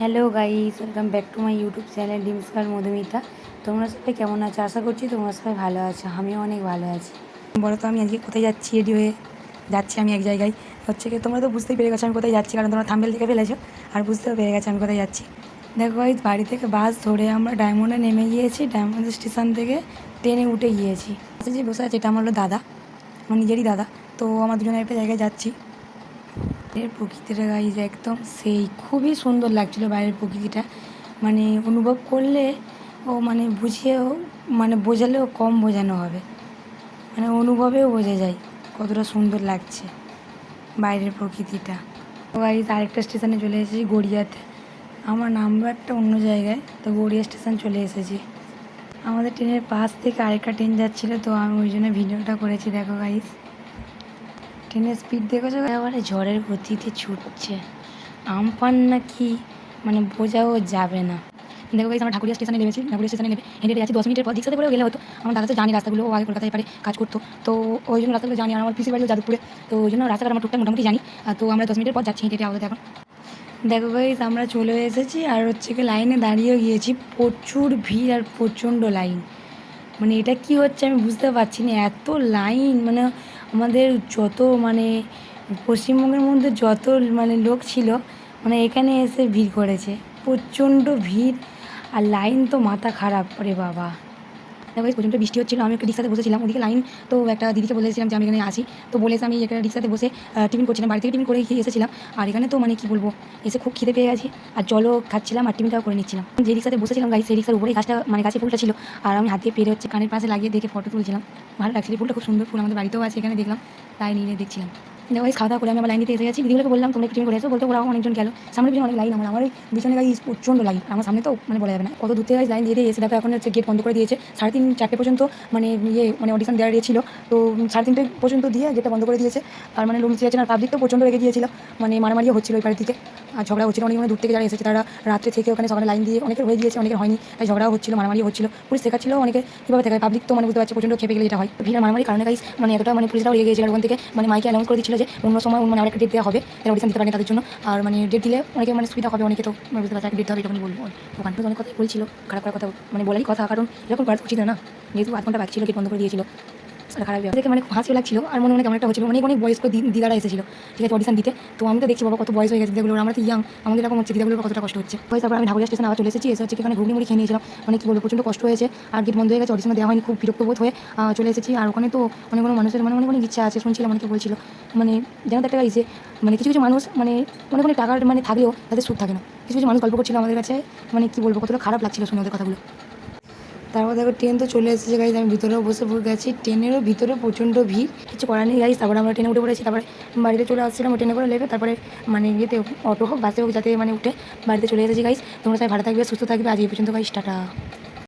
Hello guys, welcome back to my YouTube channel Dim's girl Madhumita. তোমরা সবাই কেমন আছো? আশা করছি তোমরা সবাই ভালো আছো, আমিও অনেক ভালো আছি। বলো তো আমি আজকে কোথায় যাচ্ছি? রেডি হয়ে যাচ্ছি আমি এক জায়গায়। হচ্ছে কি, তোমরা তো বুঝতেই পেরে গেছো আমি কোথায় যাচ্ছি, কারণ তোমরা থাম্বনেল দেখে ফেলেছো আর বুঝতেও পেরে গেছো আমি কোথায় যাচ্ছি। দেখো গাইস, বাড়ি থেকে বাস ধরে আমরা ডায়মন্ডে নেমে গিয়েছি। ডায়মন্ড স্টেশন থেকে ট্রেনে উঠে গিয়েছি। যে বসে আছে এটা আমার হলো দাদা, আমার নিজেরই দাদা। তো আমার দুজনের একটা জায়গায় যাচ্ছি। বাইরের প্রকৃতিটা গাইজ একদম সেই খুবই সুন্দর লাগছিলো। বাইরের প্রকৃতিটা মানে অনুভব করলে ও মানে বুঝিয়েও মানে বোঝালেও কম বোঝানো হবে, মানে অনুভবেও বোঝা যায় কতটা সুন্দর লাগছে বাইরের প্রকৃতিটা। তো গাইজ আরেকটা স্টেশনে চলে এসেছি, গড়িয়াতে। আমার নাম্বারটা অন্য জায়গায়, তো গড়িয়া স্টেশন চলে এসেছি। আমাদের ট্রেনের পাশ থেকে আরেকটা ট্রেন যাচ্ছিলো, তো আমি ওই জন্য ভিডিওটা করেছি। দেখো গাইজ ট্রেনের স্পিড দেখেছো, একেবারে ঝড়ের গতিতে ছুটছে। আমফান না কি মানে বোঝাও যাবে না। দেখো গাইস, আমরা ঢাকুরিয়া স্টেশনে নেমেছি। ঢাকুরিয়া স্টেশনে নেমে হেঁটে যাচ্ছি 10 মিনিটের পর। রিক্সাতে করেও গেলে হতো, আমার দাদা তো জানি রাস্তাগুলো, ও আগে কলকাতায় পারে কাজ করতো, তো ওই জন্য রাস্তাগুলো জানি। আর আমার পিসির বাড়িও যাদবপুরে, তো ওই জন্য রাস্তাঘাট আমার টুকটাক মোটামুটি জানি। তো আমরা 10 মিনিটের পর যাচ্ছি হেঁটে আপাতত এখন। দেখো গাইস, আমরা চলে এসেছি আর হচ্ছে কি লাইনে দাঁড়িয়ে গিয়েছি। প্রচুর ভিড় আর প্রচণ্ড লাইন, মানে এটা কি হচ্ছে আমি বুঝতে পারছি না। এত লাইন, মানে আমাদের যত মানে পশ্চিমবঙ্গের মধ্যে যত মানে লোক ছিল, মানে এখানে এসে ভিড় করেছে। প্রচণ্ড ভিড় আর লাইন তো মাথা খারাপ করে বাবা। দেখো প্রচণ্ড বৃষ্টি হচ্ছিলো, আমি একটা রিক্সাতে বসেছিলাম। ওদিকে লাইন, তো একটা দিদিকে বলেছিলাম যে আমি এখানে আসি, তো বলেছে আমি একটা রিক্সাতে বসে টিফিন করছিলাম। বাড়ি থেকে টিফিন করে খেয়ে এসেছিলাম, আর এখানে তো মানে কি বলবো, এসে খুব খিদে পেয়ে গেছি আর জলও খাচ্ছিলাম আর টিফিনটাও করে নিচ্ছিলাম। যে রিক্সাতে বসেছিলাম গাড়ি, সেই রিক্সার উপরেই গাছটা মানে গাছে ফুলটা ছিল, আর আমি হাত দিয়ে পেরে হচ্ছে কানের পাশে লাগিয়ে দেখে ফটো তুলছিলাম। ভালো লাগছিল, ফুলটা খুব সুন্দর ফুল, আমাদের বাড়িতেও আছে, এখানে দেখলাম তাই নিয়ে দেখছিলাম। দেখো খাওয়া দাওয়া করে আমি আমার লাইন দিতে এসে গেছি। দিদিগুলোকে বললাম তোমরা টিফিন করে এসো, বলতে ওরাও অনেকজন গেল। সামনে পিছনে অনেক লাইন, আমার এই পিছনে গাড়ি প্রচণ্ড লাইন, আমার সামনে তো মানে বলা যাবে না কত দূর থেকে লাইন দিয়ে এসে। দেখো এখন হচ্ছে গেট বন্ধ করে দিয়েছে 3:30 4টে পর্যন্ত, মানে মানে অডিশন দেওয়ার ছিল, তো 3:30 পর্যন্ত দিয়ে গেটটা বন্ধ করে দিয়েছে। আর মানে লোক চেয়েছেন, আর পাবলিক তো প্রচণ্ড রেগে গিয়েছিল, মানে মারামারিও হচ্ছিল ওই বাড়ির দিকে, আর ঝগড়া হচ্ছিল। অনেক দূর থেকে যারা এসেছে তারা রাত্রে থেকে ওখানে সকালে লাইন দিয়ে অনেকের হয়ে গিয়েছে, অনেকের হয়নি, তাই ঝগড়াও হচ্ছিল, মারামারিও হচ্ছিল। পুলিশ শেখাচ্ছিল অনেকে কীভাবে থাকে। পাবলিক তো মানে বুঝতে পারছে প্রচণ্ড খেপে গেলে এটা হয়। ভিড় মারামারির কারণে গাইস মানে এতটা মানে পুলিশরাও রেগে গিয়েছিল। ওখান থেকে মানে মাইকে অ্যানাউন্স করে দিচ্ছিল যে অন্য সময় মানে আরেকটা ডেট দেওয়া হবে, তারা অডিশন দিতে পারেনি তাদের জন্য। আর মানে ডেট দিলে অনেকে মানে সুবিধা হবে, অনেকে তো বুঝতে পারছে ডেট হবে, এরকমই বলবো। ওখান থেকে অনেক কথাই বলছিল, খারাপ খারাপ কথা মানে বলারই কথা, কারণ এরকম করা উচিত না, যেহেতু 8 ঘন্টা বাকি ছিল, গেট বন্ধ করে দিয়েছিল। খারাপ দেখে মানে খুব হাসিও লাগছিল, আর মনে কেমন একটা হচ্ছিল। অনেক বয়স্ক দিদারা এসেছিল, ঠিক আছে, অডিশন দিতে। তো আমি তো দেখছি বাবা কত বয়স হয়ে গেছে দিদাগুলো, আমরা তো ইয়াং, আমাদের এরকম হচ্ছে, দিদাগুলোর কতটা কষ্ট হচ্ছে। তারপর আমি ঢাকুরিয়া স্টেশনে আবার চলে এসেছি। এসে হচ্ছে এখানে ঘুগনি মুড়ি খেয়ে নিয়েছিলাম, মানে কি বলবো প্রচণ্ড কষ্ট হয়েছে। আর গেট বন্ধ হয়ে গেছে, অডিশনে দেওয়া হয়নি, খুব বিরক্ত বোধ হয়ে চলে এসেছি। আর ওখানে তো অনেক মানুষের মানে অনেক ইচ্ছা আছে, শুনছিলাম অনেকে বলছিল মানে যেন একটা গাইছে, মানে কিছু কিছু মানুষ মানে অনেক টাকার মানে থাকলেও তাদের সুখ থাকে না। কিছু কিছু মানুষ গল্প করছিল আমাদের কাছে, মানে কি বলবো কতটা খারাপ লাগছিল শুনে ওদের কথাগুলো। তারপর দেখো ট্রেন তো চলে এসেছে গাইজ, আমি ভিতরেও বসে পড়ে গেছি। ট্রেনেরও ভিতরে প্রচণ্ড ভিড়, কিছু করার নেই গাইজ। তারপরে আমরা ট্রেনে উঠে পড়েছি, তারপরে বাড়িতে চলে আসছিলাম ট্রেনে করে লেবে, তারপরে মানে ইয়েতে অটো হোক বাসে হোক যাতে মানে উঠে বাড়িতে চলে এসেছি গাইজ। তোমরা সবাই ভালো থাকবে, সুস্থ থাকবে। আজ এই পর্যন্ত গাইজ, টাটা।